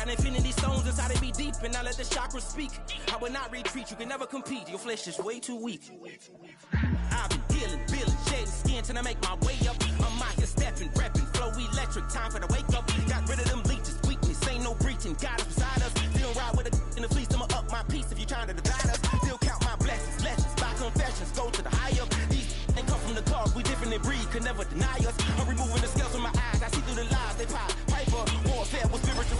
got infinity stones inside of me deep, and I let the chakras speak. I will not retreat, you can never compete. Your flesh is way too weak. I've been dealing, building, shedding skin till I make my way up. I'm out here stepping, repping, flow electric, time for the wake up. Got rid of them leeches, weakness, ain't no breaching. God is beside us. Still ride with a in the fleece, I'ma up my piece if you trying to divide us. Still count my blessings, lessons, by confessions, go to the higher. These ain't come from the cloth, we different in breed, could never deny us. I'm removing the scales from my eyes, I see through the lies they pop. Piper, warfare with spiritual.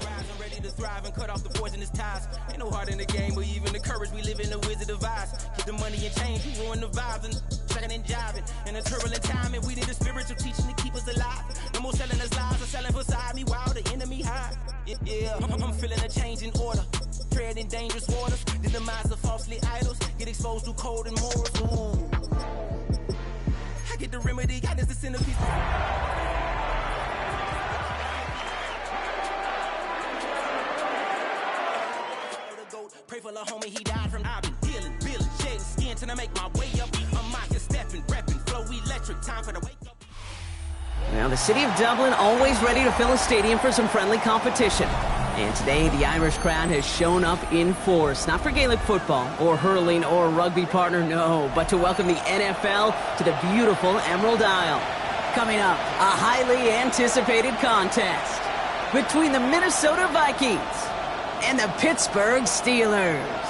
I'm ready to thrive and cut off the poisonous ties. Ain't no heart in the game, but even the courage we live in the wizard of eyes. Get the money and change, we ruin the vibes and second and jiving. In a turbulent time, and we need a spiritual teaching to keep us alive. No more selling us lies or selling beside me while the enemy hide. Yeah, I'm feeling a change in order. Treading dangerous waters, the demise of falsely idols. Get exposed to code and morals. Ooh. I get the remedy, God is the centerpiece. Pray for the homie, he died from. I've been dealing, building, shedding skin till I make my way up. I'm out here stepping, repping, flow electric, time for the wake up. Now, the city of Dublin always ready to fill a stadium for some friendly competition. And today, the Irish crowd has shown up in force, not for Gaelic football or hurling or rugby partner, no, but to welcome the NFL to the beautiful Emerald Isle. Coming up, a highly anticipated contest between the Minnesota Vikings and the Pittsburgh Steelers.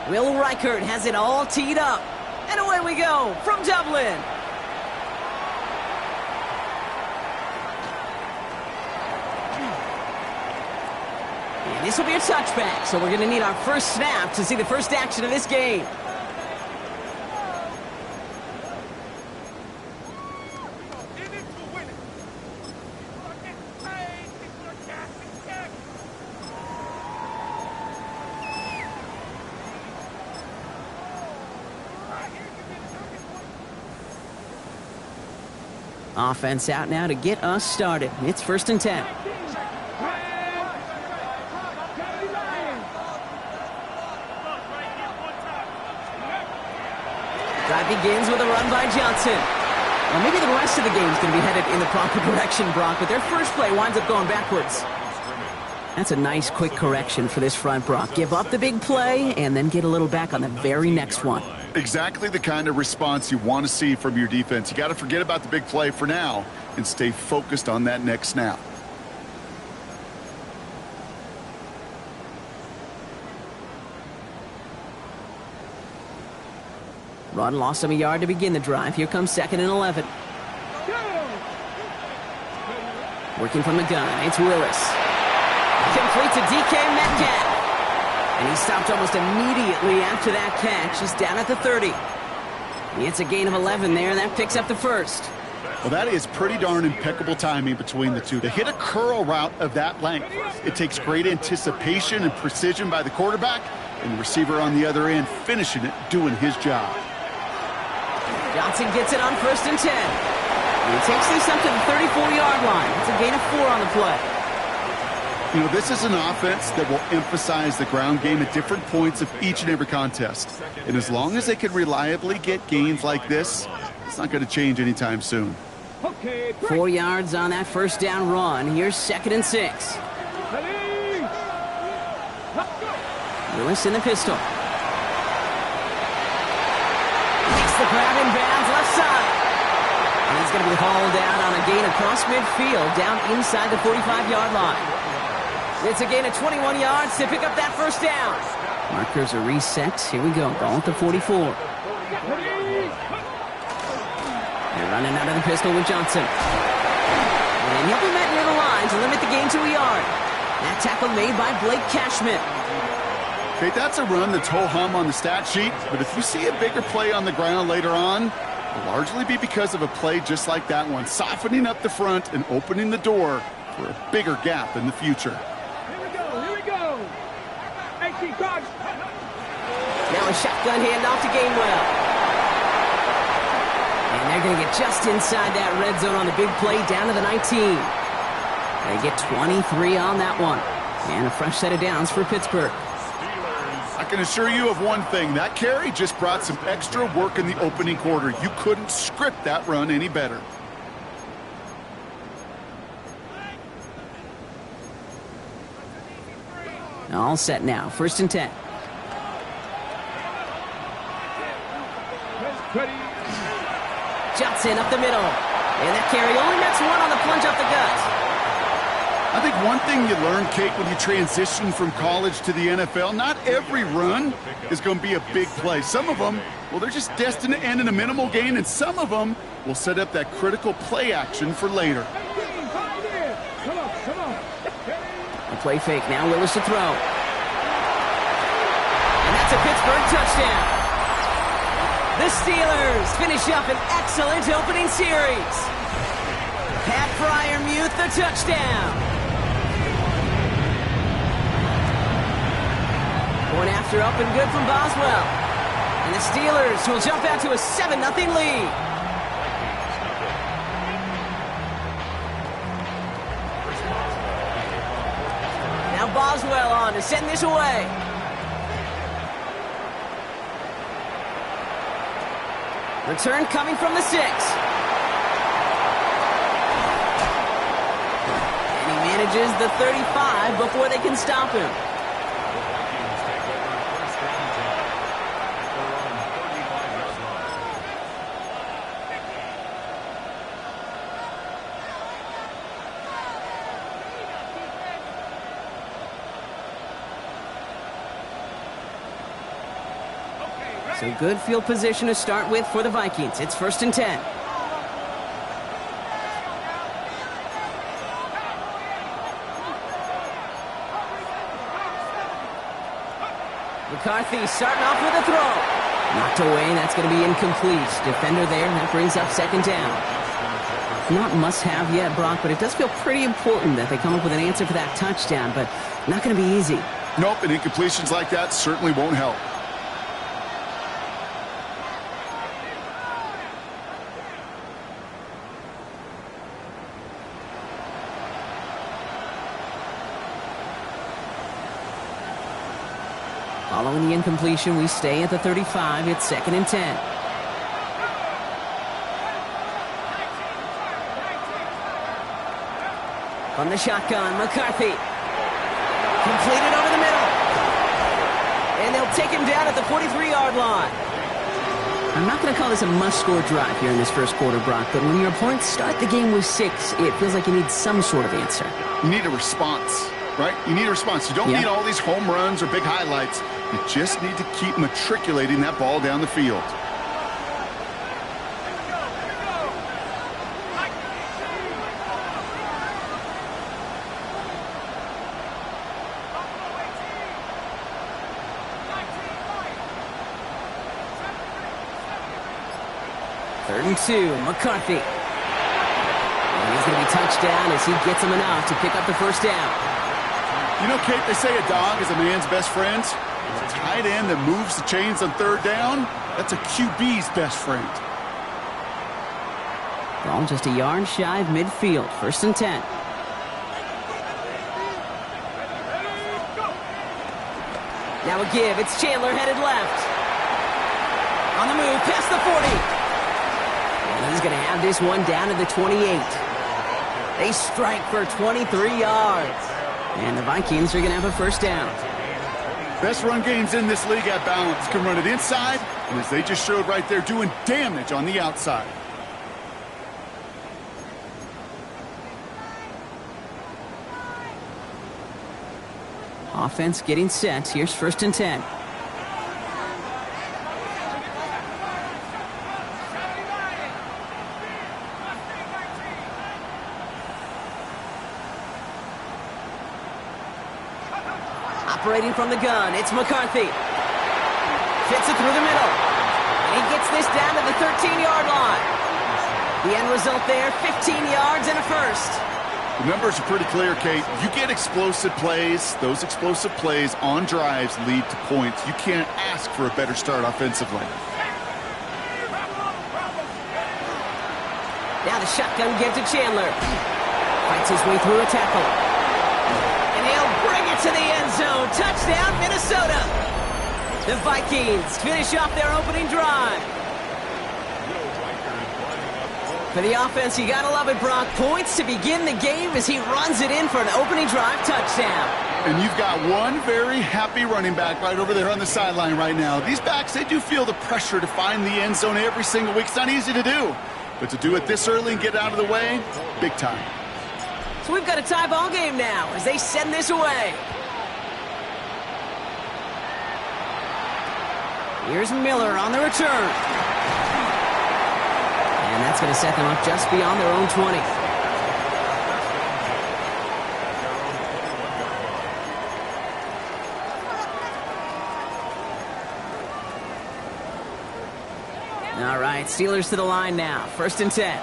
Will Reichert has it all teed up. And away we go from Dublin. And this will be a touchback, so we're going to need our first snap to see the first action of this game. Offense out now to get us started. It's 1st and 10. Drive begins with a run by Johnson. Well, maybe the rest of the game's going to be headed in the proper direction, Brock, but their first play winds up going backwards. That's a nice, quick correction for this front, Brock. Give up the big play and then get a little back on the very next one. Exactly the kind of response you want to see from your defense. You got to forget about the big play for now and stay focused on that next snap. Run lost him a yard to begin the drive. Here comes 2nd and 11. Working from the gun, it's Willis. Complete to DK Metcalf. And he stopped almost immediately after that catch. He's down at the 30. It's a gain of 11 there, and that picks up the first. Well, that is pretty darn impeccable timing between the two. To hit a curl route of that length, it takes great anticipation and precision by the quarterback, and the receiver on the other end finishing it, doing his job. Johnson gets it on 1st and 10. And he takes this up to the 34-yard line. It's a gain of 4 on the play. You know, this is an offense that will emphasize the ground game at different points of each and every contest. And as long as they can reliably get gains like this, it's not going to change anytime soon. 4 yards on that first down run. Here's 2nd and 6. Willis in the pistol. Makes the grab in bounds left side. And he's going to be hauled down on a gain across midfield down inside the 45-yard line. It's a gain of 21 yards to pick up that first down. Markers are reset. Here we go. Ball at the 44. They're running out of the pistol with Johnson. And he'll be met near the line to limit the gain to a yard. That tackle made by Blake Cashman. Okay, that's a run that's ho-hum on the stat sheet, but if you see a bigger play on the ground later on, it'll largely be because of a play just like that one, softening up the front and opening the door for a bigger gap in the future. Here we go. Now a shotgun handoff to Gainwell. And they're going to get just inside that red zone on the big play down to the 19. They get 23 on that one. And a fresh set of downs for Pittsburgh. I can assure you of one thing. That carry just brought some extra work in the opening quarter. You couldn't script that run any better. All set now. 1st and 10. Johnson up the middle. And that carry only nets one on the plunge up the gut. I think one thing you learn, Kate, when you transition from college to the NFL, not every run is going to be a big play. Some of them, well, they're just destined to end in a minimal gain, and some of them will set up that critical play action for later. A play fake now, Willis to throw. And that's a Pittsburgh touchdown. The Steelers finish up an excellent opening series. Pat Fryermuth, the touchdown. One after up and good from Boswell. And the Steelers will jump out to a 7-0 lead. Now Boswell on to send this away. Return coming from the 6. And he manages the 35 before they can stop him. So good field position to start with for the Vikings. It's 1st and 10. McCarthy starting off with a throw. Knocked away, that's going to be incomplete. Defender there, that brings up 2nd down. Not must-have yet, Brock, but it does feel pretty important that they come up with an answer for that touchdown, but not going to be easy. Nope, and incompletions like that certainly won't help. Following the incompletion, we stay at the 35. It's 2nd and 10. From the shotgun, McCarthy. Completed over the middle. And they'll take him down at the 43-yard line. I'm not going to call this a must-score drive here in this first quarter, Brock, but when your opponents start the game with 6, it feels like you need some sort of answer. You need a response, right? You need a response. You don't need all these home runs or big highlights. You just need to keep matriculating that ball down the field. Third and 2, McCarthy. And he's going to be touched down as he gets him enough to pick up the 1st down. You know, Kate, they say a dog is a man's best friend. A tight end that moves the chains on 3rd down, that's a QB's best friend. Ball just a yard shy of midfield. 1st and 10. Now a give. It's Chandler headed left. On the move, past the 40. And he's going to have this one down to the 28. They strike for 23 yards. And the Vikings are going to have a 1st down. Best run games in this league at balance. Can run it inside, and as they just showed right there, doing damage on the outside. Offense getting set. Here's 1st and 10. Operating from the gun, it's McCarthy. Fits it through the middle. And he gets this down to the 13-yard line. The end result there, 15 yards and a 1st. The numbers are pretty clear, Kate. You get explosive plays. Those explosive plays on drives lead to points. You can't ask for a better start offensively. Now the shotgun give to Chandler. Fights his way through a tackle. And he'll bring it to the end zone. Touchdown, Minnesota. The Vikings finish off their opening drive. For the offense, you gotta love it, Brock. Points to begin the game as he runs it in for an opening drive touchdown. And you've got one very happy running back right over there on the sideline right now. These backs, they do feel the pressure to find the end zone every single week. It's not easy to do. But to do it this early and get it out of the way, big time. So we've got a tie ball game now as they send this away. Here's Miller on the return. And that's going to set them up just beyond their own 20. All right, Steelers to the line now. 1st and 10.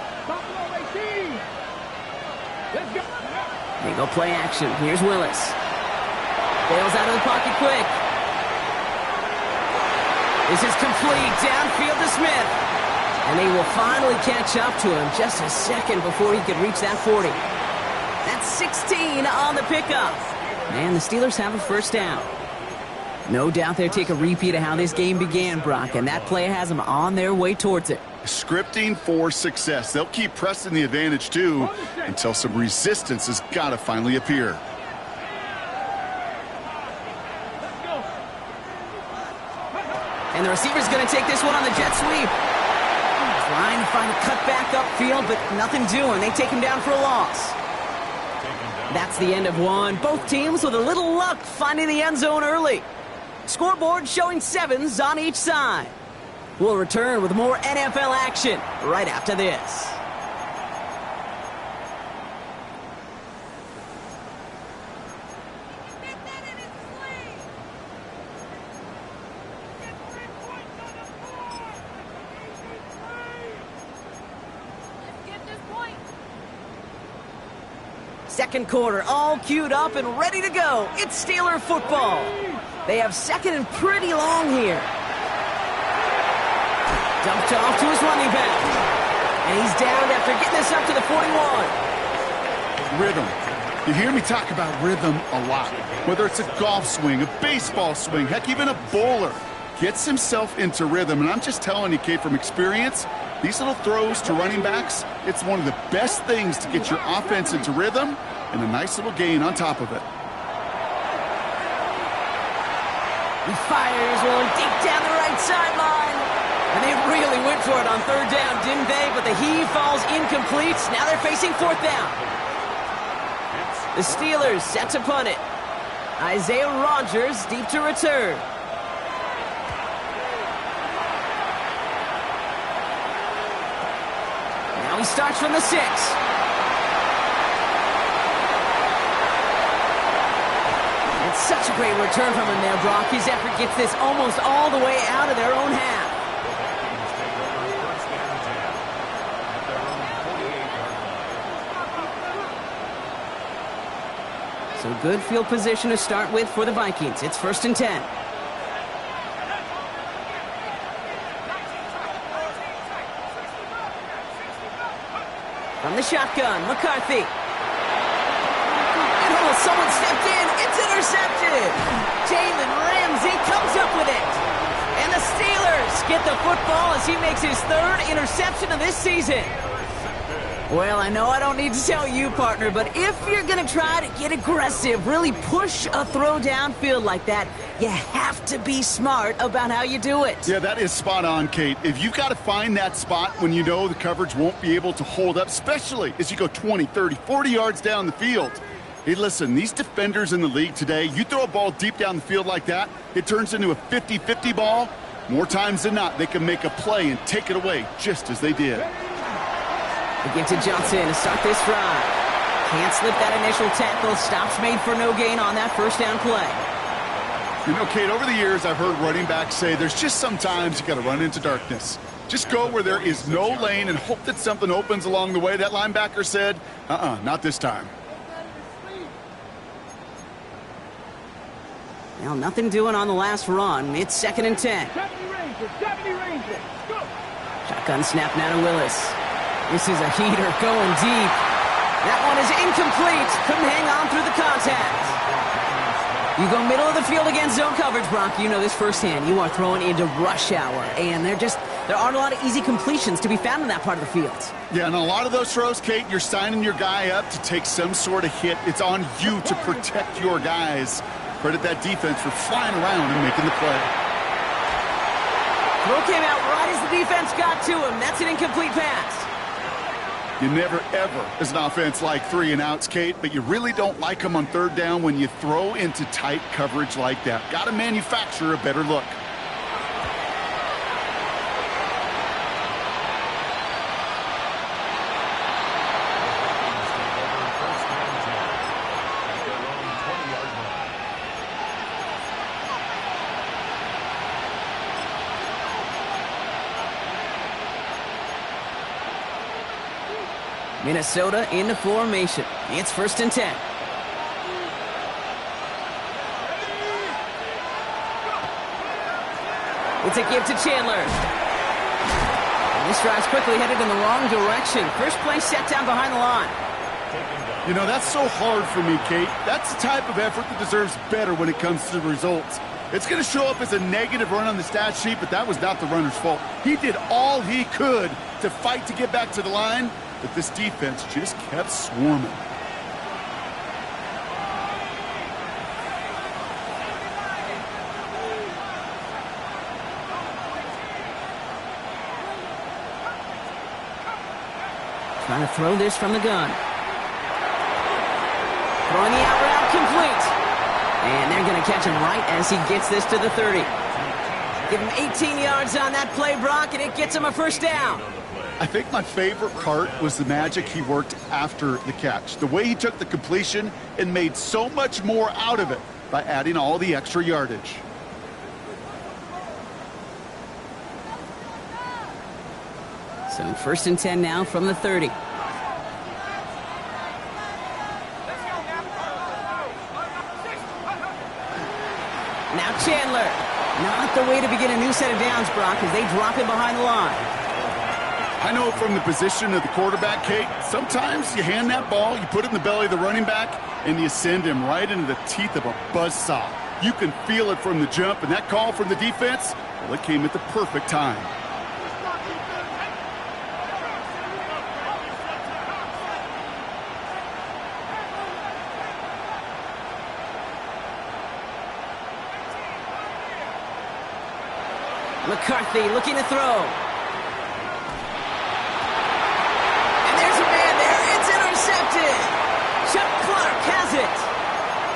They go play action. Here's Willis. Bails out of the pocket quick. This is complete. Downfield to Smith. And they will finally catch up to him just a second before he could reach that 40. That's 16 on the pickup. And the Steelers have a 1st down. No doubt they'll take a repeat of how this game began, Brock, and that play has them on their way towards it. Scripting for success. They'll keep pressing the advantage, too, until some resistance has got to finally appear. And the receiver's going to take this one on the jet sweep. Trying to find a cutback upfield, but nothing doing. They take him down for a loss. That's the end of one. Both teams with a little luck finding the end zone early. Scoreboard showing 7s on each side. We'll return with more NFL action right after this. Second quarter, all queued up and ready to go. It's Steeler football. They have 2nd and pretty long here. Dumped off to his running back. And he's down after getting this up to the 41. Rhythm. You hear me talk about rhythm a lot. Whether it's a golf swing, a baseball swing, heck, even a bowler. Gets himself into rhythm. And I'm just telling you, Kate, from experience, these little throws to running backs, it's one of the best things to get your offense into rhythm and a nice little gain on top of it. He fires one deep down the right sideline. And they really went for it on 3rd down, didn't they? But the heave falls incomplete. Now they're facing 4th down. The Steelers set to punt it. Isaiah Rodgers deep to return. Now he starts from the 6. It's such a great return from him there, Brock. His effort gets this almost all the way out of their own half. So good field position to start with for the Vikings. It's 1st and 10. From the shotgun, McCarthy. And someone stepped in. It's intercepted. Jalen Ramsey comes up with it. And the Steelers get the football as he makes his 3rd interception of this season. Well, I know I don't need to tell you, partner, but if you're going to try to get aggressive, really push a throw downfield like that, you have to be smart about how you do it. Yeah, that is spot on, Kate. If you've got to find that spot when you know the coverage won't be able to hold up, especially as you go 20, 30, 40 yards down the field. Hey, listen, these defenders in the league today, you throw a ball deep down the field like that, it turns into a 50-50 ball. More times than not, they can make a play and take it away just as they did. They give to Johnson to start this drive. Can't slip that initial tackle. Stops made for no gain on that 1st down play. You know, Kate, over the years, I've heard running backs say there's just sometimes you got to run into darkness. Just go where there is no lane and hope that something opens along the way. That linebacker said, not this time. Well, nothing doing on the last run. It's 2nd and 10. Deputy Ranger, go! Shotgun snap now to Willis. This is a heater going deep. That one is incomplete. Couldn't hang on through the contact. You go middle of the field against zone coverage, Brock. You know this firsthand. You are throwing into rush hour, and there aren't a lot of easy completions to be found in that part of the field. Yeah, and a lot of those throws, Kate, you're signing your guy up to take some sort of hit. It's on you to protect your guys. Credit that defense for flying around and making the play. Throw came out right as the defense got to him. That's an incomplete pass. You never, ever, as an offense, like 3 and outs, Kate, but you really don't like them on 3rd down when you throw into tight coverage like that. Got to manufacture a better look. Minnesota into formation. It's 1st and 10. It's a give to Chandler. And this drive's quickly headed in the wrong direction. First play set down behind the line. You know, that's so hard for me, Kate. That's the type of effort that deserves better when it comes to the results. It's going to show up as a negative run on the stat sheet, but that was not the runner's fault. He did all he could to fight to get back to the line, but this defense just kept swarming. Trying to throw this from the gun. Throwing the out route complete. And they're going to catch him right as he gets this to the 30. Give him 18 yards on that play, Brock, and it gets him a 1st down. I think my favorite part was the magic he worked after the catch. The way he took the completion and made so much more out of it by adding all the extra yardage. So 1st and 10 now from the 30. Now Chandler. Not the way to begin a new set of downs, Brock, as they drop him behind the line. I know from the position of the quarterback, Kate, sometimes you hand that ball, you put it in the belly of the running back, and you send him right into the teeth of a buzzsaw. You can feel it from the jump, and that call from the defense, well, it came at the perfect time. McCarthy looking to throw. And there's a man there. It's intercepted. Chuck Clark has it.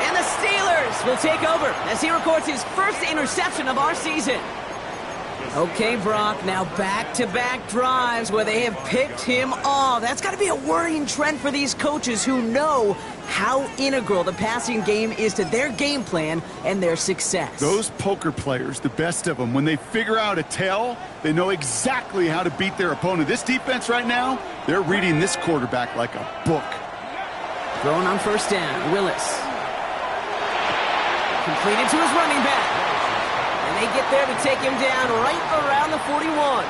And the Steelers will take over as he records his first interception of our season. Okay, Brock, now back-to-back drives where they have picked him off. That's got to be a worrying trend for these coaches who know how integral the passing game is to their game plan and their success. Those poker players, the best of them, when they figure out a tell, they know exactly how to beat their opponent. This defense right now, they're reading this quarterback like a book. Throwing on 1st down, Willis. Completed to his running back. And they get there to take him down right around the 41.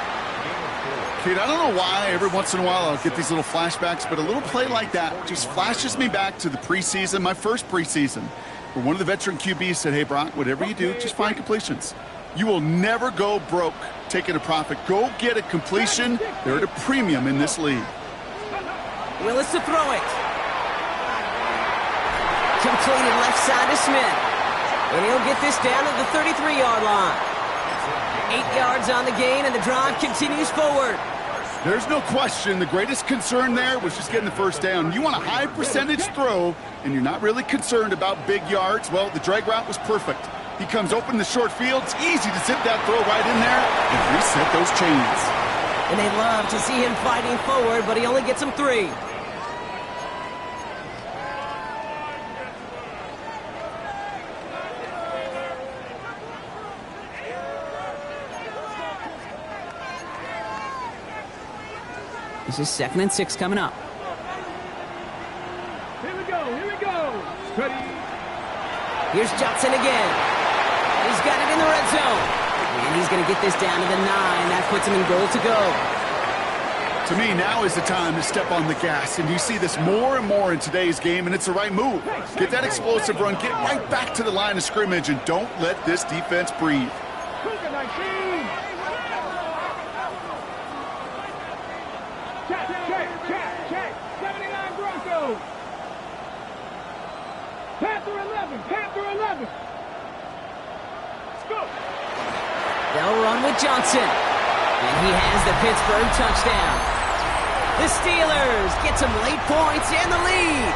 Kate, I don't know why every once in a while I'll get these little flashbacks, but a little play like that just flashes me back to the preseason, my first preseason, where one of the veteran QBs said, hey, Brock, whatever you do, just find completions. You will never go broke taking a profit. Go get a completion. They're at a premium in this league. Willis to throw it. Completed left side to Smith. And he'll get this down to the 33-yard line. 8 yards on the gain, and the drive continues forward. There's no question the greatest concern there was just getting the 1st down. You want a high percentage throw, and you're not really concerned about big yards. Well, the drag route was perfect. He comes open in the short field. It's easy to zip that throw right in there and reset those chains. And they love to see him fighting forward, but he only gets him 3. This is 2nd and 6 coming up. Here we go, here we go. Ready. Here's Johnson again. He's got it in the red zone. And he's going to get this down to the 9. That puts him in goal to go. To me, now is the time to step on the gas, and you see this more and more in today's game, and it's the right move. Get that explosive run, get right back to the line of scrimmage, and don't let this defense breathe. Cougar 19. Check. 79 Broncos. Panther 11. Let's go. They'll run with Johnson. And he has the Pittsburgh touchdown. The Steelers get some late points and the lead.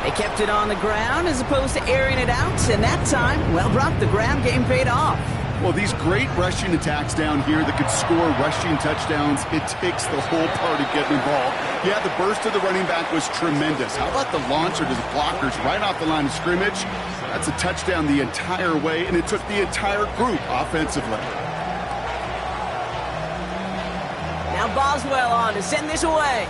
They kept it on the ground as opposed to airing it out. And that time, well, Brock, the ground game paid off. Well, these great rushing attacks down here that could score rushing touchdowns, it takes the whole party getting involved. Yeah, the burst of the running back was tremendous. How about the launcher to the blockers right off the line of scrimmage? That's a touchdown the entire way, and it took the entire group offensively. Now Boswell on to send this away.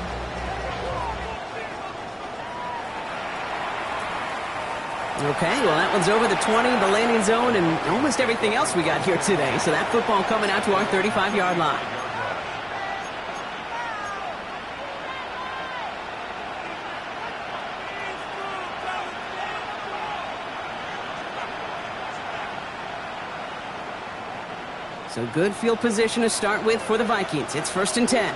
Okay, well, that one's over the 20, the landing zone, and almost everything else we got here today. So that football coming out to our 35-yard line. So good field position to start with for the Vikings. It's 1st and 10.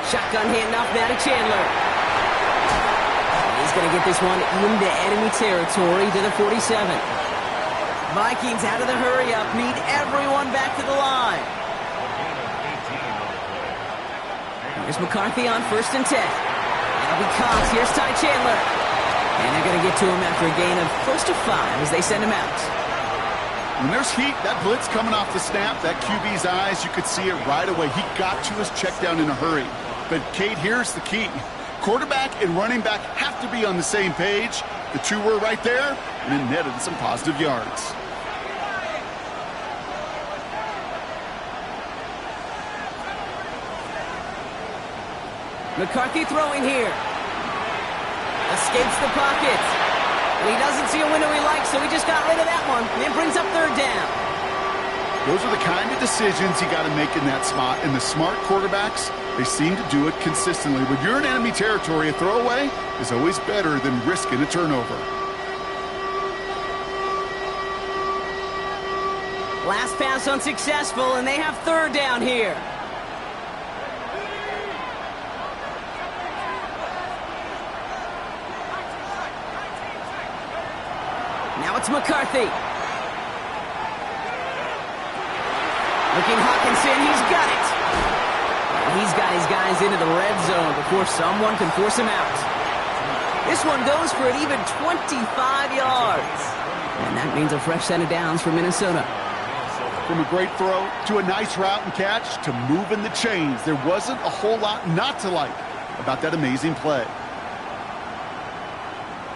Shotgun handoff now to Chandler. He's going to get this one into enemy territory to the 47. Vikings out of the hurry-up, need everyone back to the line. Here's McCarthy on 1st and 10. That'll be Cox. Here's Ty Chandler. And they're going to get to him after a gain of close to 5 as they send him out. When there's heat, that blitz coming off the snap, that QB's eyes, you could see it right away. He got to his check down in a hurry. But, Kate, here's the key. Quarterback and running back have to be on the same page. The two were right there, and it netted some positive yards. McCarthy throwing here. Escapes the pocket. And he doesn't see a window he likes, so he just got rid of that one. And it brings up 3rd down. Those are the kind of decisions you got to make in that spot. And the smart quarterbacks, they seem to do it consistently. When you're in enemy territory, a throwaway is always better than risking a turnover. Last pass unsuccessful, and they have 3rd down here. Now it's McCarthy. Looking Hawkinson, he's got it. And he's got his guys into the red zone before someone can force him out. This one goes for an even 25 yards. And that means a fresh set of downs for Minnesota. From a great throw to a nice route and catch to moving the chains, there wasn't a whole lot not to like about that amazing play.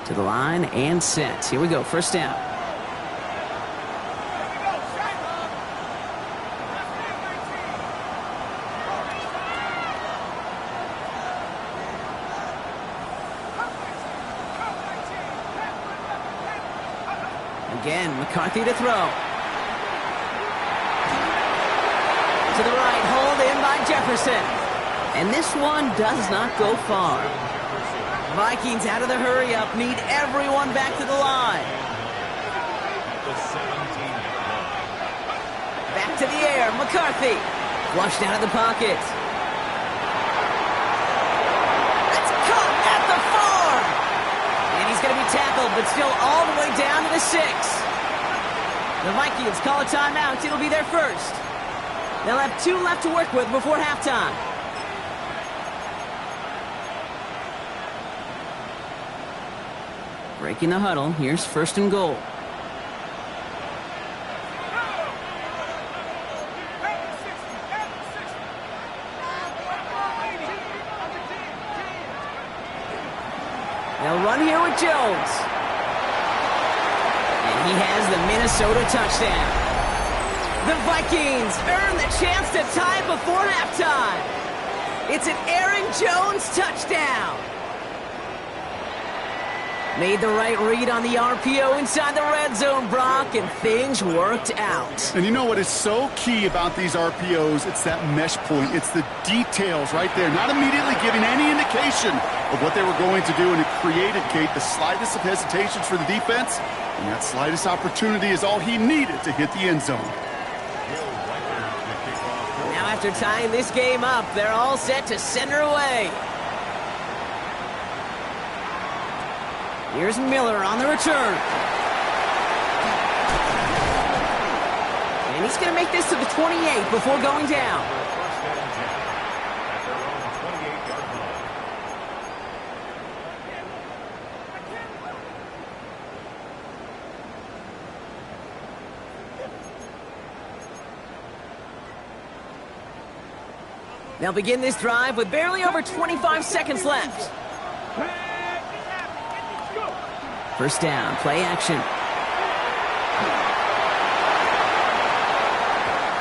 To the line and set. Here we go, 1st down. Again, McCarthy to throw. To the right, hold in by Jefferson. And this one does not go far. Vikings out of the hurry-up, need everyone back to the line. Back to the air, McCarthy. Flushed out of the pocket. That's caught at the 4. And he's going to be tackled, but still all the way down to the 6. The Vikings call a timeout. It'll be their first. They'll have 2 left to work with before halftime. Breaking the huddle. Here's 1st and goal. They'll run here with Jones. And he has the Minnesota touchdown. The Vikings earn the chance to tie before halftime. It's an Aaron Jones touchdown. Made the right read on the RPO inside the red zone, Brock, and things worked out. And you know what is so key about these RPOs? It's that mesh point. It's the details right there. Not immediately giving any indication of what they were going to do, and it created, Kate, the slightest of hesitations for the defense, and that slightest opportunity is all he needed to hit the end zone. Now after tying this game up, they're all set to send her away. Here's Miller on the return. And he's going to make this to the 28 before going down. They'll begin this drive with barely over 25 seconds left. First down, play action.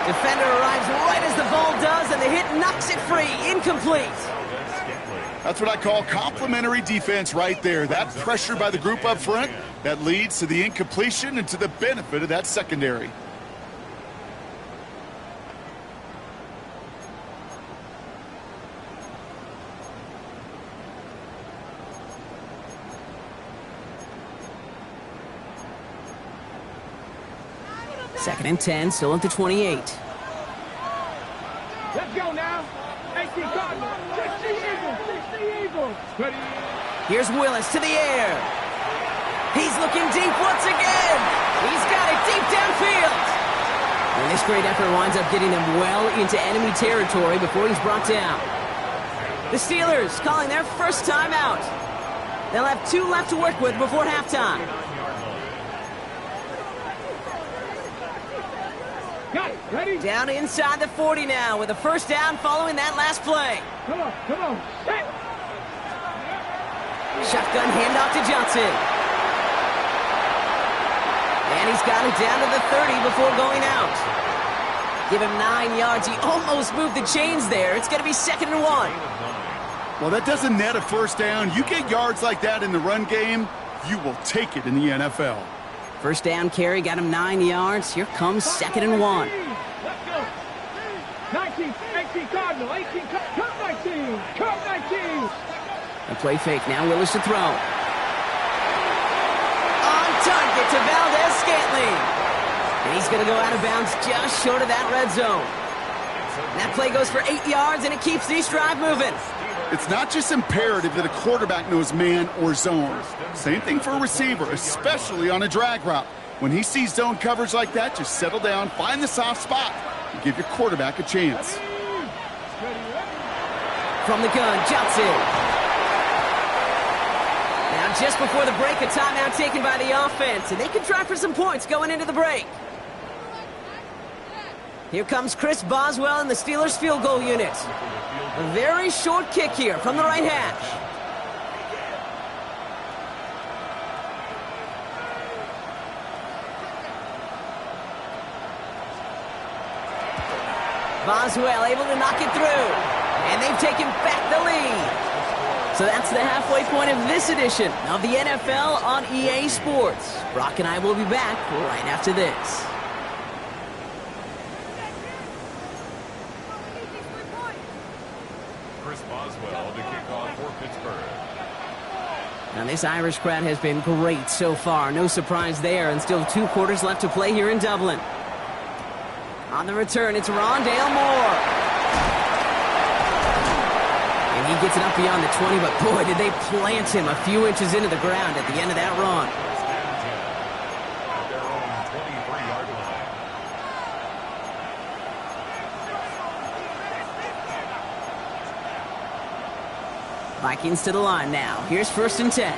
Defender arrives right as the ball does, and the hit knocks it free. Incomplete. That's what I call complimentary defense right there. That pressure by the group up front, that leads to the incompletion and to the benefit of that secondary. Second and 10, still at the 28. Let's go now. AC Cardinal. 60 Eagles. 60 Eagles. Ready. Here's Willis to the air. He's looking deep once again. He's got it deep downfield. And this great effort winds up getting them well into enemy territory before he's brought down. The Steelers calling their first timeout. They'll have 2 left to work with before halftime. Got it. Ready? Down inside the 40 now with a first down following that last play. Come on. Come on. Set. Shotgun handoff to Johnson. And he's got it down to the 30 before going out. Give him 9 yards. He almost moved the chains there. It's going to be 2nd and 1. Well, that doesn't net a first down. You get yards like that in the run game, you will take it in the NFL. First down carry got him 9 yards. Here comes 2nd and 1. Let's go. 19. 18 Cardinal. 18. Cut 19. Cut 19. A play fake. Now Willis to throw. On target to Valdez-Scantling. And he's going to go out of bounds just short of that red zone. And that play goes for 8 yards, and it keeps this drive moving. It's not just imperative that a quarterback knows man or zone. Same thing for a receiver, especially on a drag route. When he sees zone coverage like that, just settle down, find the soft spot, and give your quarterback a chance. From the gun, Johnson. Now just before the break, a timeout taken by the offense, and they can try for some points going into the break. Here comes Chris Boswell in the Steelers field goal unit. A very short kick here from the right hash. Boswell able to knock it through. And they've taken back the lead. So that's the halfway point of this edition of the NFL on EA Sports. Brock and I will be back right after this. Now this Irish crowd has been great so far. No surprise there, and still 2 quarters left to play here in Dublin. On the return, it's Rondale Moore. And he gets it up beyond the 20, but boy, did they plant him a few inches into the ground at the end of that run. Vikings to the line now. Here's 1st and 10.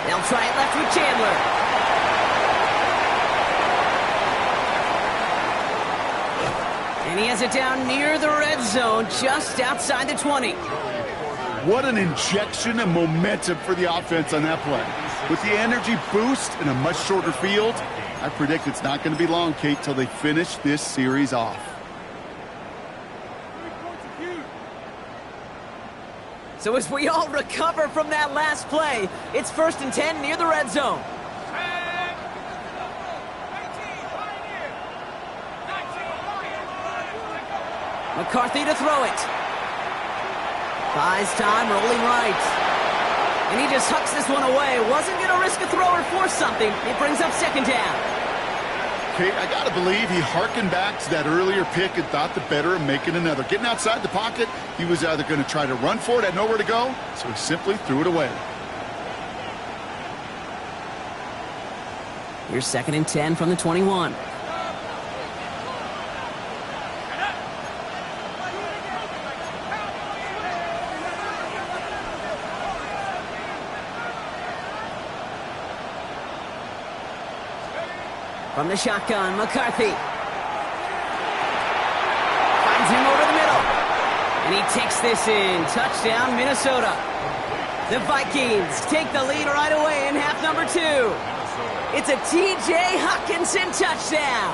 They'll try it left with Chandler. And he has it down near the red zone, just outside the 20. What an injection of momentum for the offense on that play. With the energy boost in a much shorter field, I predict it's not going to be long, Kate, till they finish this series off. So as we all recover from that last play, it's 1st and 10 near the red zone. McCarthy to throw it. Buys time, rolling right. And he just hucks this one away. Wasn't going to risk a throw or force something. It brings up 2nd down. Okay, I got to believe he harkened back to that earlier pick and thought the better of making another. Getting outside the pocket, he was either going to try to run for it, had nowhere to go, so he simply threw it away. Here's 2nd and 10 from the 21. From the shotgun, McCarthy. Finds him over the middle. And he takes this in. Touchdown, Minnesota. The Vikings take the lead right away in half number 2. It's a T.J. Hockenson touchdown.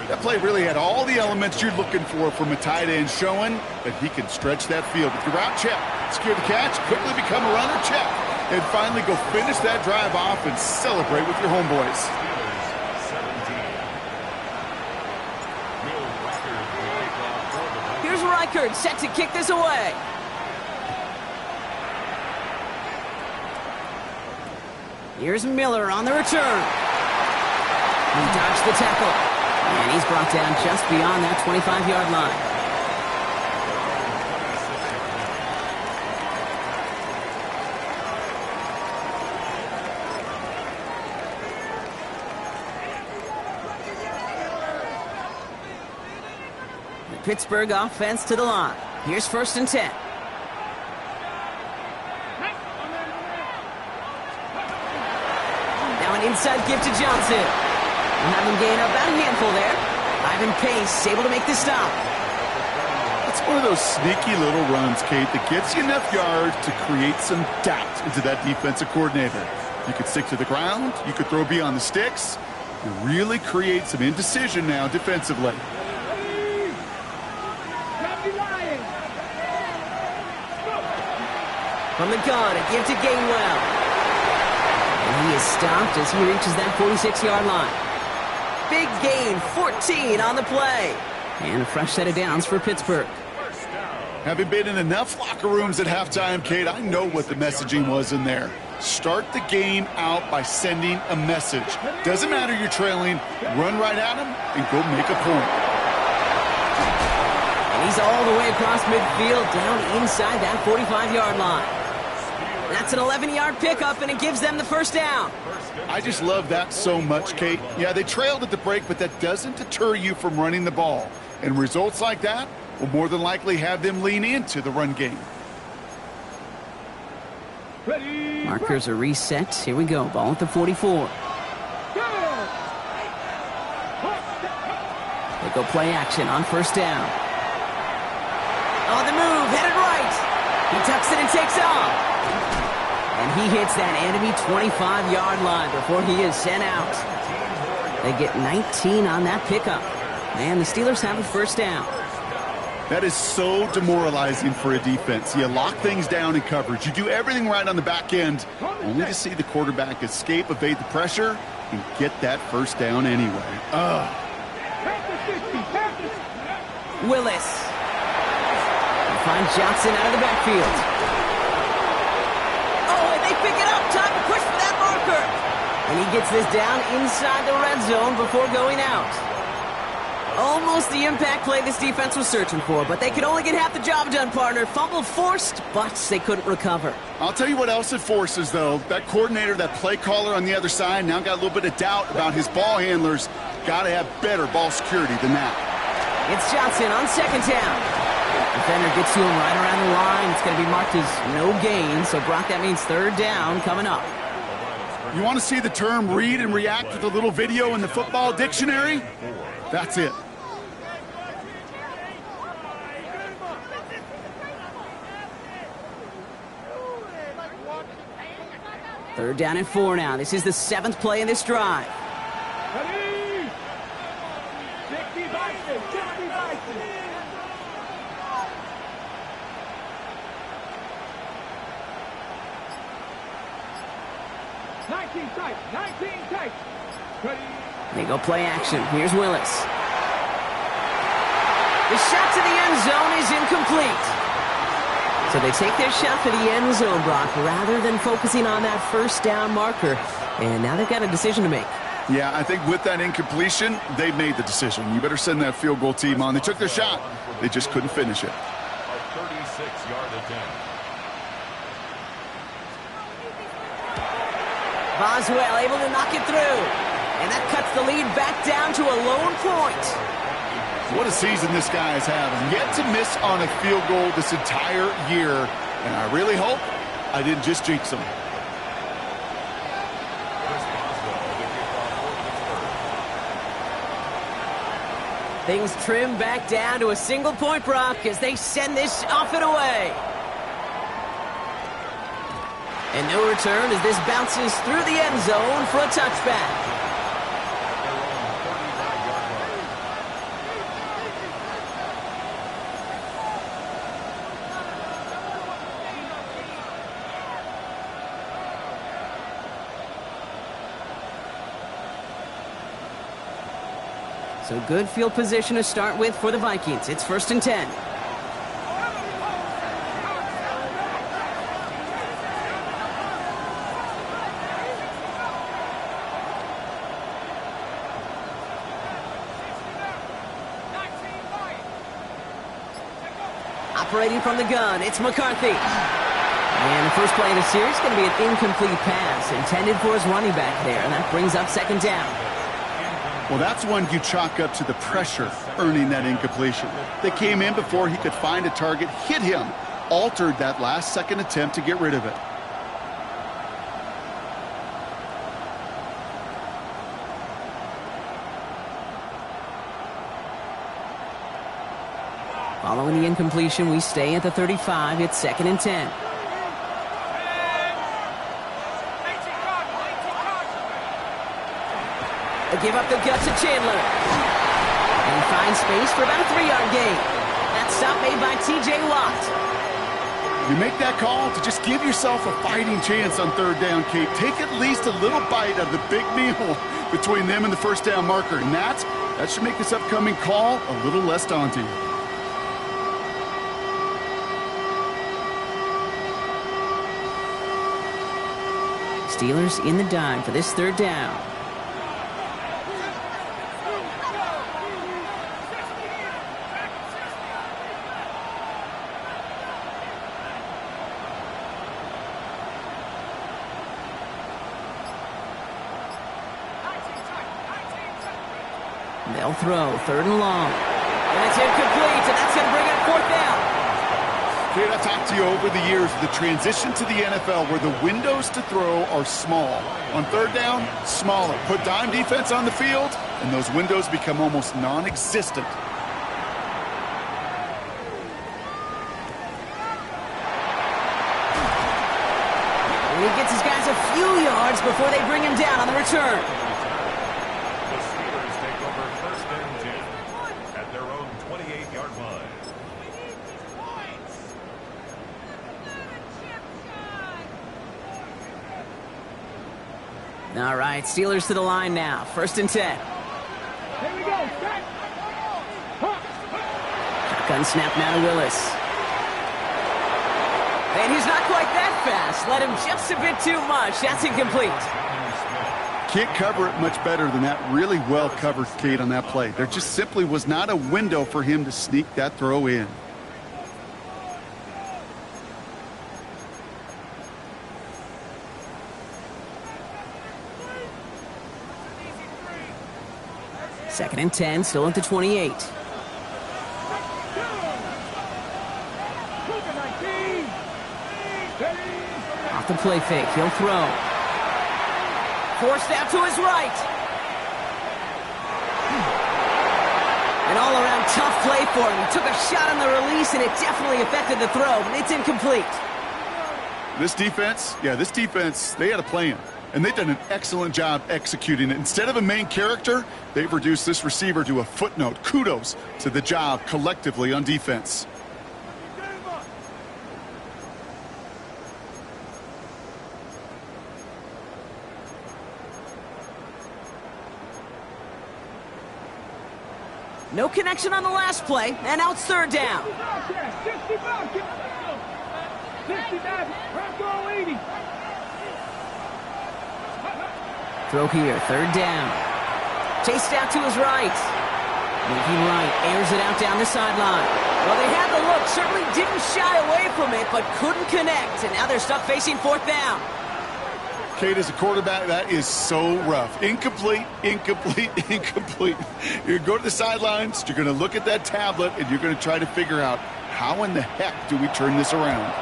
That play really had all the elements you're looking for from a tight end, showing that he can stretch that field. With your route check, secure the catch, quickly become a runner, check. And finally go finish that drive off and celebrate with your homeboys. Here's Reichard set to kick this away. Here's Miller on the return. He dodged the tackle. And he's brought down just beyond that 25-yard line. Pittsburgh offense to the line. Here's 1st and 10. Now an inside give to Johnson. We'll have him gain about a handful there. Ivan Pace able to make this stop. It's one of those sneaky little runs, Kate, that gets you enough yards to create some doubt into that defensive coordinator. You could stick to the ground. You could throw beyond the sticks. You really create some indecision now defensively. From the gun, a give to Gainwell. And he is stopped as he reaches that 46-yard line. Big gain, 14 on the play. And a fresh set of downs for Pittsburgh. Having been in enough locker rooms at halftime, Kate, I know what the messaging was in there. Start the game out by sending a message. Doesn't matter you're trailing, run right at him and go make a point. And he's all the way across midfield, down inside that 45-yard line. That's an 11-yard pickup, and it gives them the 1st down. I just love that so much, Kate. Yeah, they trailed at the break, but that doesn't deter you from running the ball. And results like that will more than likely have them lean into the run game. Markers are reset. Here we go. Ball at the 44. They go play action on 1st down. On the move, headed right. He tucks it and takes off. And he hits that enemy 25-yard line before he is sent out. They get 19 on that pickup. And the Steelers have a 1st down. That is so demoralizing for a defense. You lock things down in coverage. You do everything right on the back end, only to see the quarterback escape, evade the pressure, and get that 1st down anyway. Willis. Finds Johnson out of the backfield. Oh, and they pick it up. Time to push for that marker. And he gets this down inside the red zone before going out. Almost the impact play this defense was searching for, but they could only get half the job done, partner. Fumble forced, but they couldn't recover. I'll tell you what else it forces, though. That coordinator, that play caller on the other side, now got a little bit of doubt about his ball handlers. Got to have better ball security than that. It's Johnson on 2nd down. Defender gets to him right around the line. It's going to be marked as no gain. So, Brock, that means 3rd down coming up. You want to see the term read and react with a little video in the football dictionary? That's it. Third down and 4 now. This is the 7th play in this drive. Ready? 60 Bison, 60 Bison. 19 tight, 19 tight. Ready? They go play action. Here's Willis. The shot to the end zone is incomplete. So they take their shot for the end zone, Brock, rather than focusing on that first down marker. And now they've got a decision to make. Yeah, I think with that incompletion, they made the decision. You better send that field goal team on. They took their shot. They just couldn't finish it. A 36-yard attempt. Boswell able to knock it through. And that cuts the lead back down to a lone point. What a season this guy is having. Yet to miss on a field goal this entire year. And I really hope I didn't just jinx him. Things trim back down to a single point, Brock, as they send this off and away. And no return as this bounces through the end zone for a touchback. So good field position to start with for the Vikings. It's 1st and 10. Operating from the gun, it's McCarthy. And the first play of the series is going to be an incomplete pass intended for his running back there, and that brings up 2nd down. Well, that's one you chalk up to the pressure earning that incompletion. They came in before he could find a target, hit him, altered that last-second attempt to get rid of it. Following the incompletion, we stay at the 35. It's 2nd and 10. They give up the gut to Chandler. And he finds space for about a 3-yard gain. That stop made by T.J. Watt. You make that call to just give yourself a fighting chance on 3rd down, Kate. Take at least a little bite of the big meal between them and the first down marker. And that should make this upcoming call a little less daunting. Steelers in the dime for this 3rd down. They'll throw 3rd and long. And it's incomplete, and that's going to bring up 4th down. Kate, I've talked to you over the years of the transition to the NFL where the windows to throw are small. On 3rd down, smaller. Put dime defense on the field, and those windows become almost non-existent. And he gets his guys a few yards before they bring him down on the return. The Steelers take over 1st and 10 at their own 28-yard line. All right, Steelers to the line now. 1st and 10. Here we go. Set. Shotgun snap now to Willis. And he's not quite that fast. Let him just a bit too much. That's incomplete. Can't cover it much better than that. Really well covered, Kate, on that play. There just simply was not a window for him to sneak that throw in. Second and 10, still at the 28. Off the play fake, he'll throw. Forced out to his right. An all-around tough play for him. He took a shot on the release, and it definitely affected the throw, but it's incomplete. This defense, they had a plan. And they've done an excellent job executing it. Instead of a main character, they've reduced this receiver to a footnote. Kudos to the job collectively on defense. No connection on the last play, and now it's third down. 69, throw 80. Throw here, third down. Chased out to his right. Making right, airs it out down the sideline. Well, they had the look, certainly didn't shy away from it, but couldn't connect, and now they're stuck facing fourth down. Kate, as a quarterback, that is so rough. Incomplete, incomplete, incomplete. You're going to go to the sidelines, you're going to look at that tablet, and you're going to try to figure out how in the heck do we turn this around.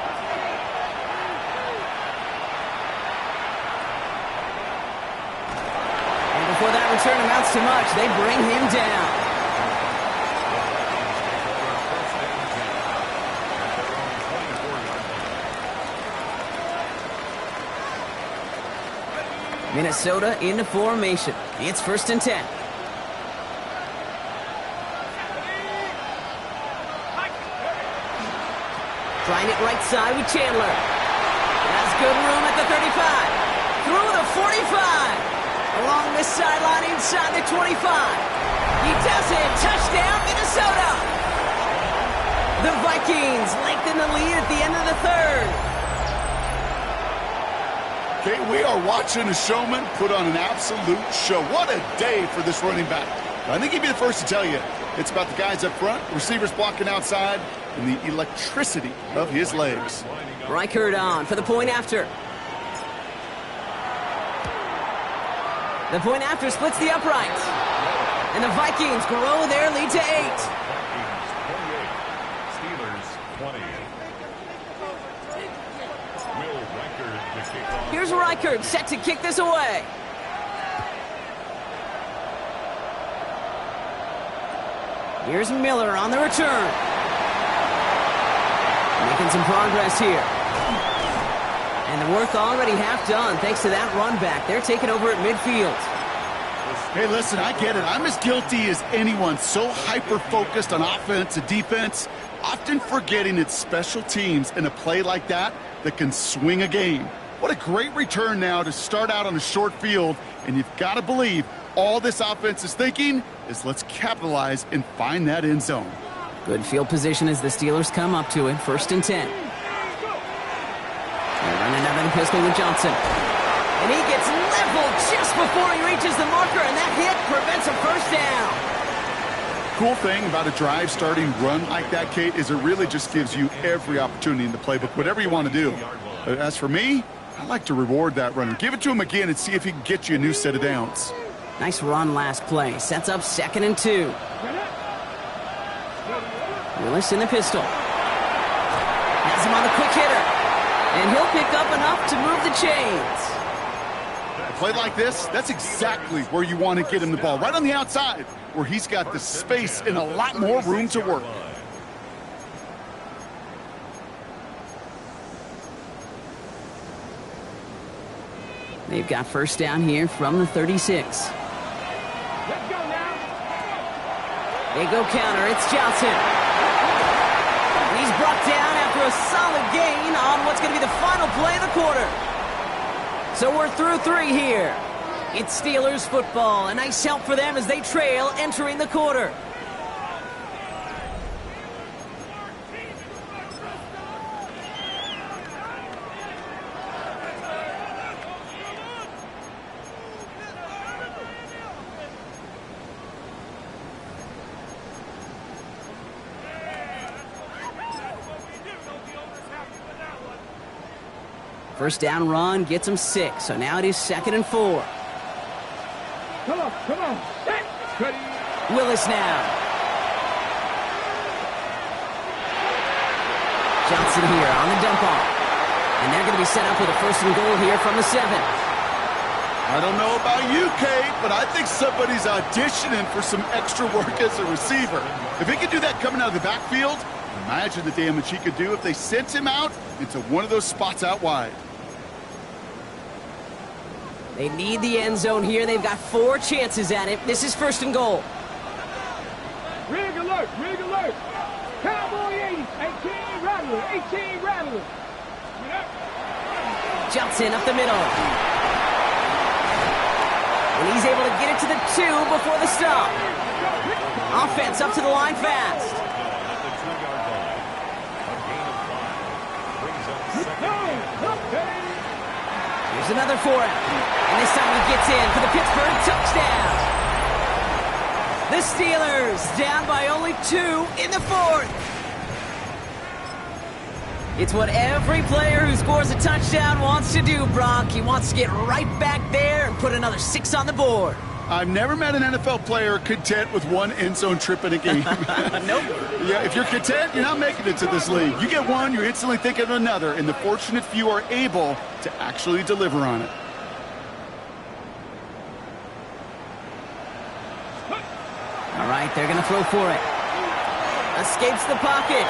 And before that return amounts to much, they bring him down. Minnesota into formation. It's 1st and 10. Trying it right side with Chandler. Has good room at the 35. Through the 45. Along the sideline inside the 25. He does it. Touchdown, Minnesota. The Vikings lengthen the lead at the end of the third. Okay, we are watching a showman put on an absolute show. What a day for this running back. I think he'd be the first to tell you it's about the guys up front, receivers blocking outside, and the electricity of his legs. Reichert on for the point after. The point after splits the upright. And the Vikings grow their lead to 8. Steelers 20. Here's Reichert set to kick this away. Here's Miller on the return. Making some progress here. And the work already half done thanks to that run back. They're taking over at midfield. Hey, listen, I get it. I'm as guilty as anyone. So hyper-focused on offense and defense, often forgetting it's special teams in a play like that can swing a game. What a great return now to start out on a short field, and you've got to believe all this offense is thinking is let's capitalize and find that end zone. Good field position as the Steelers come up to it, 1st and 10. They're running out of the pistol with Johnson. And he gets leveled just before he reaches the marker, and that hit prevents a first down. Cool thing about a drive starting run like that, Kate, is it really just gives you every opportunity in the playbook, whatever you want to do. As for me, I like to reward that runner. Give it to him again and see if he can get you a new set of downs. Nice run last play. Sets up 2nd and 2. Willis in the pistol. Has him on the quick hitter. And he'll pick up enough to move the chains. A play like this, that's exactly where you want to get him the ball. Right on the outside, where he's got the space and a lot more room to work. They've got first down here from the 36. Let's go now. They go counter. It's Johnson. He's brought down after a solid gain on what's going to be the final play of the quarter. So we're through 3 here. It's Steelers football. A nice help for them as they trail entering the quarter. First down run gets him 6, so now it is 2nd and 4. Come on. Set. Ready. Willis now. Johnson here on the dump off. And they're going to be set up with a 1st and goal here from the 7. I don't know about you, Kate, but I think somebody's auditioning for some extra work as a receiver. If he can do that coming out of the backfield, Imagine the damage he could do if they sent him out into one of those spots out wide. They need the end zone here. They've got 4 chances at it. This is 1st and goal. Rig alert, rig alert. Cowboy 80, 18 Rattler, 18 Rattler. Johnson up the middle. And he's able to get it to the 2 before the stop. Offense up to the line fast. Here's another for him. And this time he gets in for the Pittsburgh touchdown. The Steelers down by only 2 in the 4th. It's what every player who scores a touchdown wants to do, Brock. He wants to get right back there and put another 6 on the board. I've never met an NFL player content with 1 end zone trip in a game. Nope. Yeah, if you're content, you're not making it to this league. You get 1, you're instantly thinking of another, and the fortunate few are able to actually deliver on it. All right, they're going to throw for it. Escapes the pocket.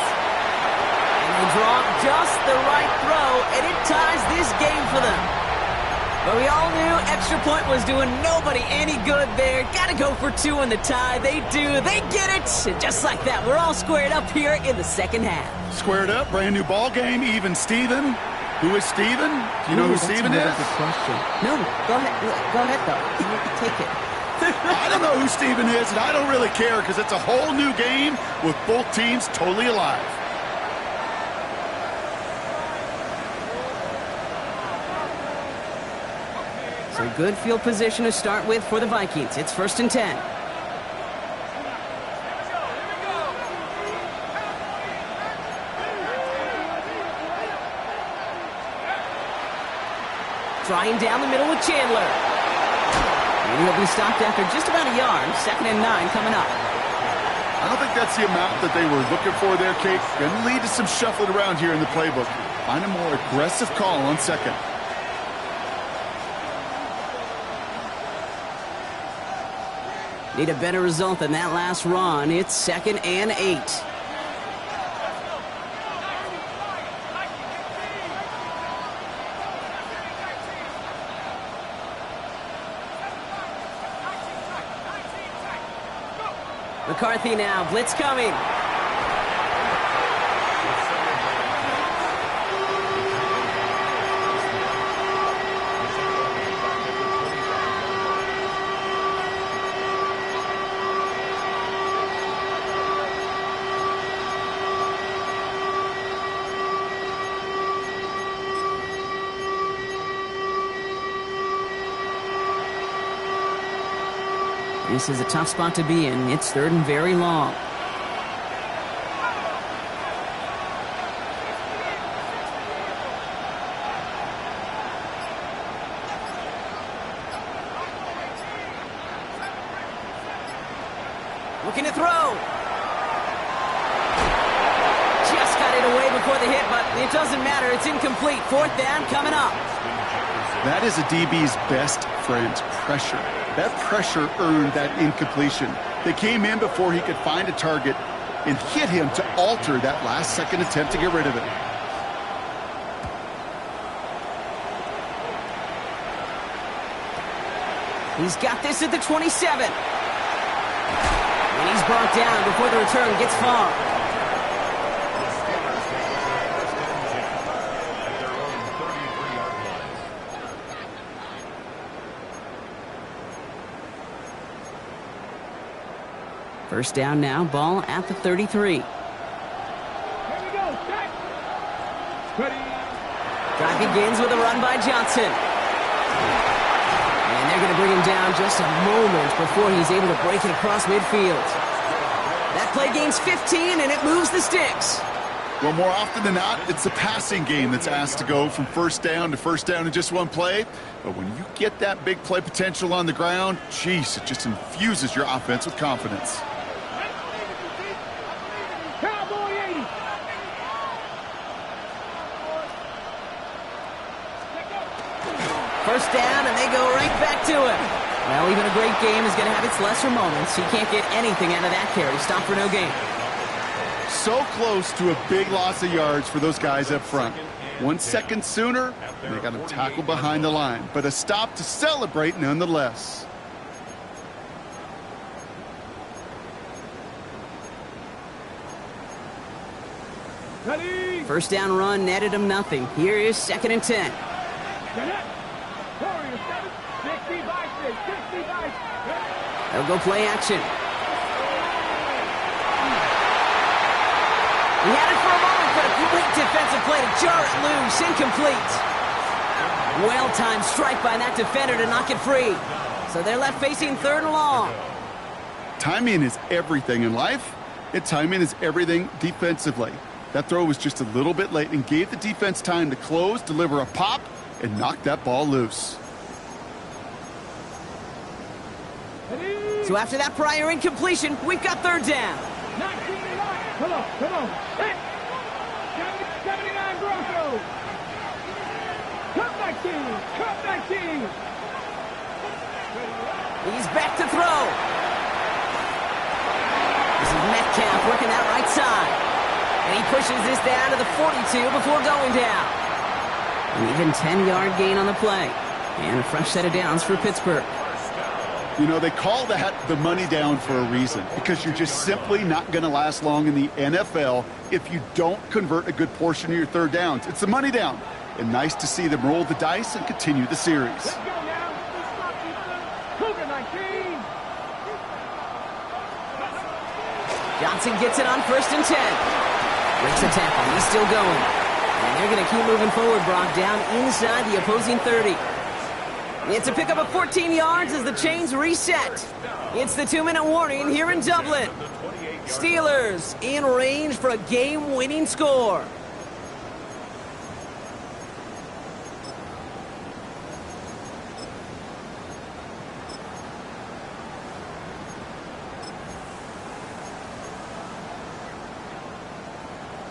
And they draw just the right throw, and it ties this game for them. But we all knew extra point was doing nobody any good there. Got to go for 2 in the tie. They do. They get it. And just like that, we're all squared up here in the 2nd half. Squared up, brand new ball game, even Steven. Who is Steven? Do you know who Steven is? That's a question. No, go ahead. Go ahead, though. Take it. I don't know who Steven is, and I don't really care because it's a whole new game with both teams totally alive. So good field position to start with for the Vikings. It's 1st and 10. Trying down the middle with Chandler. And he'll be stopped after just about a yard. 2nd and 9 coming up. I don't think that's the amount that they were looking for there, Kate. Going to lead to some shuffling around here in the playbook. Find a more aggressive call on 2nd. Need a better result than that last run. It's 2nd and 8. McCarthy now, blitz coming. This is a tough spot to be in. It's 3rd and very long. Looking to throw. Just got it away before the hit, but it doesn't matter. It's incomplete. 4th down coming up. That is a DB's best friend, pressure. That pressure earned that incompletion. They came in before he could find a target and hit him to alter that last-second attempt to get rid of it. He's got this at the 27. And he's brought down before the return gets far. First down now, ball at the 33. Here we go, set. Ready. Drive begins with a run by Johnson. And they're going to bring him down just a moment before he's able to break it across midfield. That play gains 15, and it moves the sticks. Well, more often than not, it's the passing game that's asked to go from first down in just one play. But when you get that big play potential on the ground, geez, it just infuses your offense with confidence. Cowboy 80. First down, and they go right back to him. Well, even a great game is going to have its lesser moments. He can't get anything out of that carry. Stop for no gain. So close to a big loss of yards for those guys up front. 1 second sooner, and they got him tackled behind the line. But a stop to celebrate nonetheless. Ready? First down run netted him nothing. Here is 2nd and 10. They'll go play action. He had it for a moment, but a quick defensive play to jar it loose. Incomplete. Well-timed strike by that defender to knock it free. So they're left facing 3rd and long. Timing is everything in life, and timing is everything defensively. That throw was just a little bit late and gave the defense time to close, deliver a pop, and knock that ball loose. So after that prior incompletion, we've got 3rd down. Come on, come on. 79 Broncos. Cup 19, Cup 19. He's back to throw. This is Metcalf working that right side. And he pushes this down to the 42 before going down. An even 10-yard gain on the play. And a fresh set of downs for Pittsburgh. You know, they call that the money down for a reason, because you're just simply not going to last long in the NFL if you don't convert a good portion of your 3rd downs. It's the money down. And nice to see them roll the dice and continue the series. Let's go now. Cougar 19. Johnson gets it on 1st and 10. Breaks a tackle. He's still going. And they're going to keep moving forward, Brock, down inside the opposing 30. It's a pickup of 14 yards as the chains reset. It's the 2-minute warning here in Dublin. Steelers in range for a game-winning score.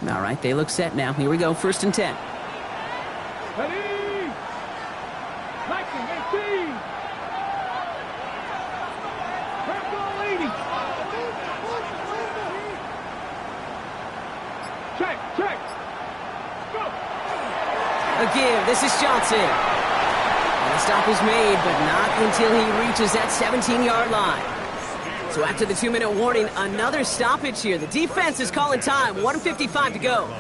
All right, they look set now. Here we go, 1st and 10. Ready? 19-18. Purple 80. Check, check. Go. A give. This is Johnson. And the stop is made, but not until he reaches that 17-yard line. So after the 2-minute warning, another stoppage here. The defense is calling time. 1:55 to go.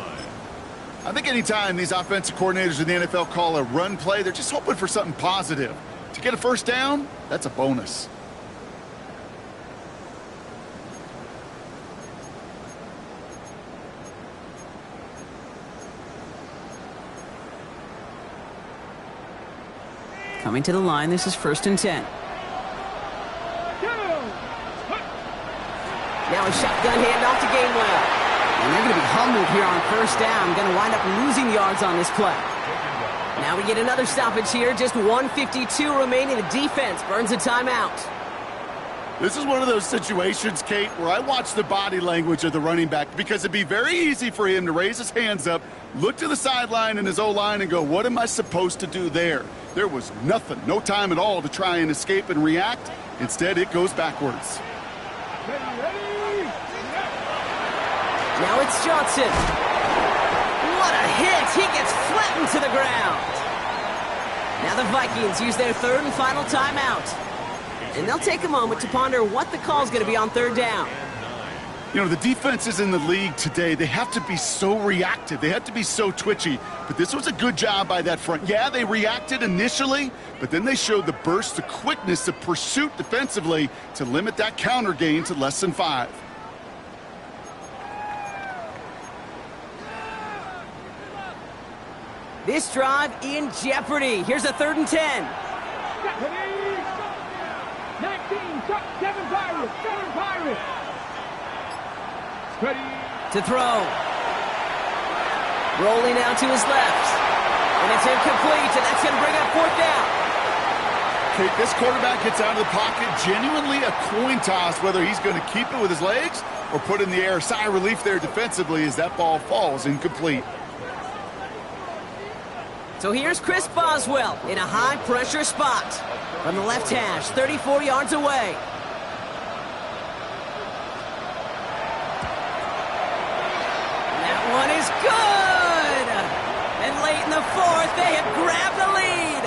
I think anytime these offensive coordinators in the NFL call a run play, they're just hoping for something positive. To get a 1st down, that's a bonus. Coming to the line, this is 1st and 10. Now a shotgun handoff to Gainwell. And they're going to be humbled here on 1st down. Going to wind up losing yards on this play. Now we get another stoppage here. Just 1:52 remaining. The defense burns a timeout. This is one of those situations, Kate, where I watch the body language of the running back, because it'd be very easy for him to raise his hands up, look to the sideline in his O-line and go, what am I supposed to do there? There was nothing, no time at all to try and escape and react. Instead, it goes backwards. Now it's Johnson. What a hit! He gets flattened to the ground. Now the Vikings use their 3rd and final timeout. And they'll take a moment to ponder what the call is going to be on 3rd down. You know, the defenses in the league today, they have to be so reactive. They have to be so twitchy. But this was a good job by that front. Yeah, they reacted initially, but then they showed the burst, the quickness, the pursuit defensively to limit that counter gain to less than 5. This drive in jeopardy. Here's a 3rd and 10. 19, 7 Pirates, 7 Pirates. Ready. To throw. Rolling out to his left. And it's incomplete, and that's going to bring up 4th down. Kate, this quarterback gets out of the pocket, genuinely a coin toss, whether he's going to keep it with his legs or put it in the air. Sigh of relief there defensively as that ball falls incomplete. So here's Chris Boswell in a high-pressure spot. From the left hash, 34 yards away. They have grabbed the lead.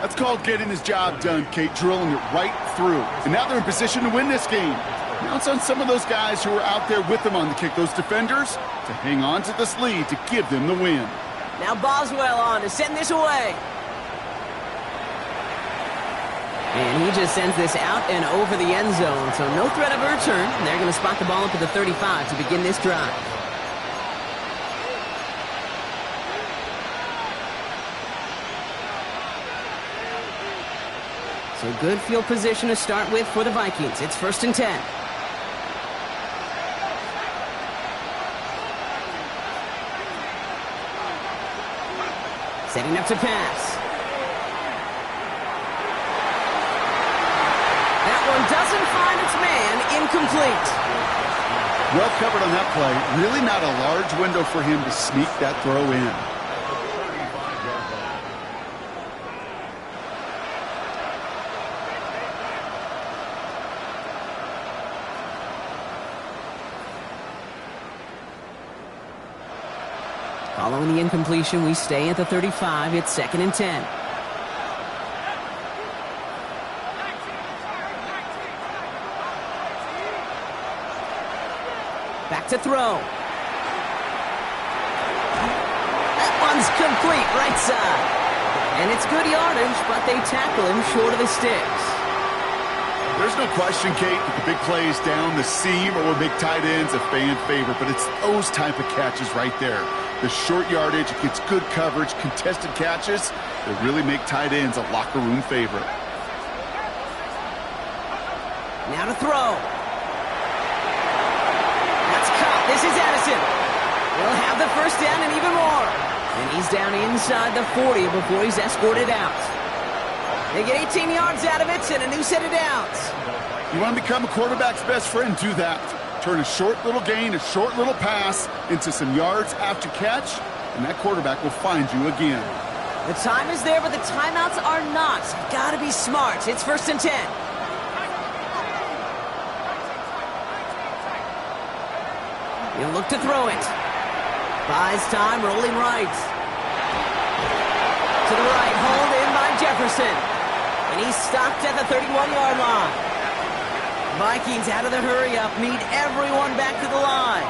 That's called getting his job done, Kate, drilling it right through. And now they're in position to win this game. Now it's on some of those guys who are out there with them on the kick, those defenders, to hang on to this lead to give them the win. Now Boswell on to send this away. And he just sends this out and over the end zone, so no threat of a return. They're going to spot the ball up at the 35 to begin this drive. So good field position to start with for the Vikings. It's 1st and 10. Setting up to pass. Doesn't find its man, incomplete. Well covered on that play. Really not a large window for him to sneak that throw in. Following the incompletion, we stay at the 35. It's 2nd and 10. Back to throw. That one's complete, right side. And it's good yardage, but they tackle him short of the sticks. There's no question, Kate, that the big plays down the seam or will make tight ends a fan favorite, but it's those type of catches right there. The short yardage, it gets good coverage, contested catches that really make tight ends a locker room favorite. Now to throw. This is Addison. He'll have the first down and even more. And he's down inside the 40 before he's escorted out. They get 18 yards out of it and a new set of downs. You want to become a quarterback's best friend, do that. Turn a short little gain, a short little pass into some yards after catch, and that quarterback will find you again. The time is there, but the timeouts are not. Got to be smart. It's 1st and 10. He'll look to throw it. Buys time, rolling right. To the right, hauled in by Jefferson. And he's stopped at the 31-yard line. Vikings out of the hurry-up, need everyone back to the line.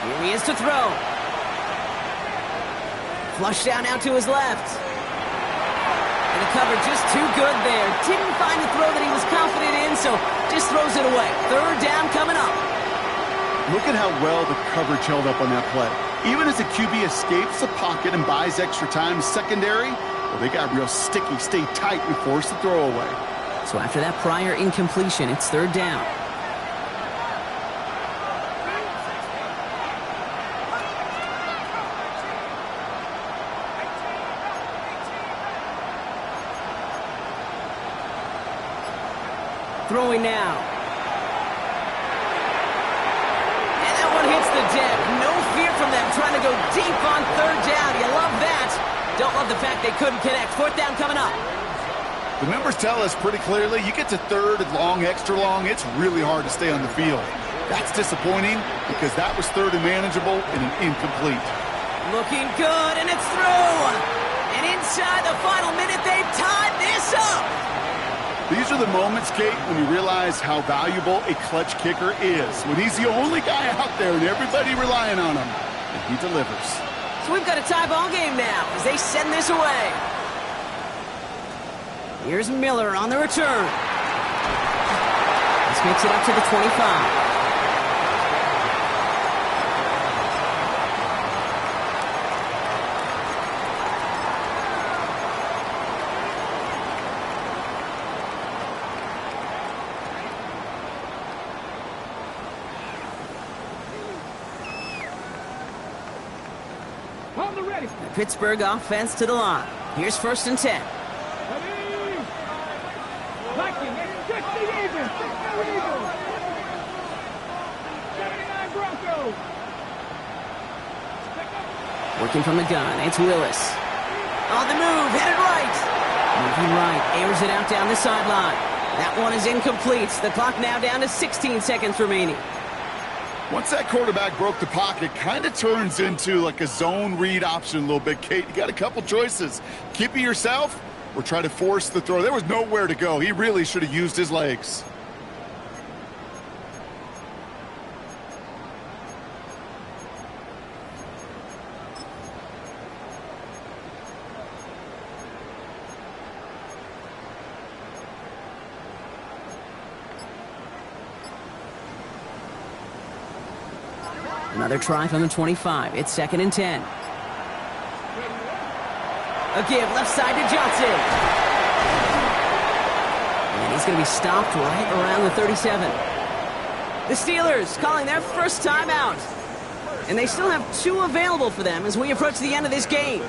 Here he is to throw. Flush down out to his left. And the cover just too good there. Didn't find the throw that he was confident in, so just throws it away. 3rd down coming up. Look at how well the coverage held up on that play. Even as the QB escapes the pocket and buys extra time secondary, well, they got real sticky, stay tight, and force the throw away. So after that prior incompletion, it's 3rd down. Throwing now. And that one hits the deck. No fear from them trying to go deep on 3rd down. You love that. Don't love the fact they couldn't connect. 4th down coming up. The numbers tell us pretty clearly, you get to 3rd and long, extra long, it's really hard to stay on the field. That's disappointing because that was 3rd and manageable and an incomplete. Looking good, and it's through. And inside the final minute, they've tied this up. These are the moments, Kate, when you realize how valuable a clutch kicker is. When he's the only guy out there and everybody relying on him, and he delivers. So we've got a tie ball game now as they send this away. Here's Miller on the return. This makes it up to the 25. The Pittsburgh offense to the line. Here's 1st and 10. Viking, it's 60 even. 60 even. 79 Broncos. Working from the gun, it's Willis. On the move, headed right. Moving right, airs it out down the sideline. That one is incomplete. The clock now down to 16 seconds remaining. Once that quarterback broke the pocket, kind of turns into like a zone read option a little bit. Kate, you got a couple choices. Keep it yourself or try to force the throw. There was nowhere to go. He really should have used his legs. Another try from the 25. It's 2nd and 10. A give left side to Johnson. And he's going to be stopped right around the 37. The Steelers calling their first timeout. And they still have 2 available for them as we approach the end of this game.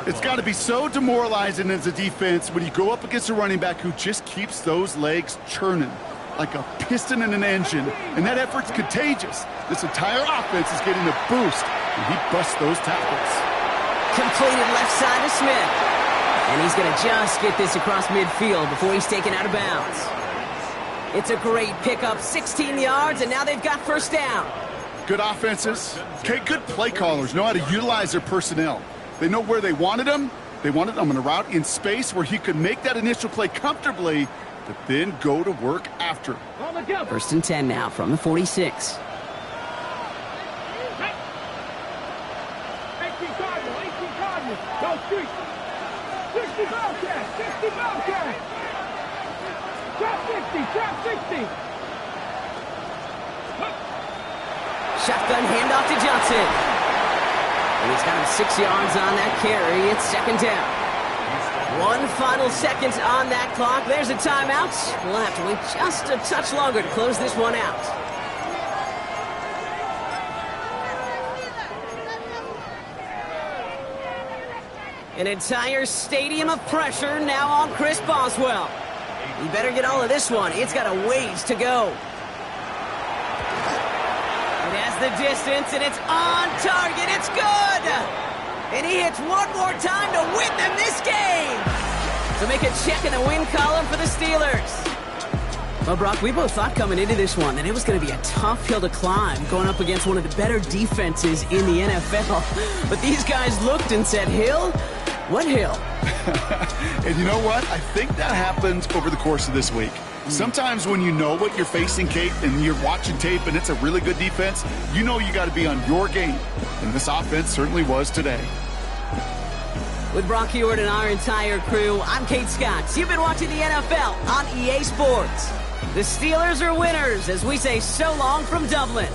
It's got to be so demoralizing as a defense when you go up against a running back who just keeps those legs churning like a piston in an engine, and that effort's contagious. This entire offense is getting a boost, and he busts those tackles. Completed left side to Smith. And he's going to just get this across midfield before he's taken out of bounds. It's a great pickup, 16 yards, and now they've got first down. Good offenses. Okay, good play callers know how to utilize their personnel. They know where they wanted them. They wanted them on a route in space where he could make that initial play comfortably, but then go to work after. 1st and 10 now from the 46. 18 Cardinals. Go 60 Bobcat. 60 Bobcat. Trap 60. Shotgun handoff to Johnson. And he's got him 6 yards on that carry. It's 2nd down. 1 final second on that clock. There's a timeout. We'll have to wait just a touch longer to close this one out. An entire stadium of pressure now on Chris Boswell. You better get all of this one. It's got a ways to go. It has the distance, and it's on target. It's good! And he hits one more time to win them this game! To make a check in the win column for the Steelers. Well, Brock, we both thought coming into this one that it was going to be a tough hill to climb going up against one of the better defenses in the NFL. But these guys looked and said, Hill? What hill? And you know what? I think that happens over the course of this week. Sometimes when you know what you're facing, Kate, and you're watching tape and it's a really good defense, you know you got to be on your game. And this offense certainly was today. With Brock Heward and our entire crew, I'm Kate Scott. You've been watching the NFL on EA Sports. The Steelers are winners as we say so long from Dublin.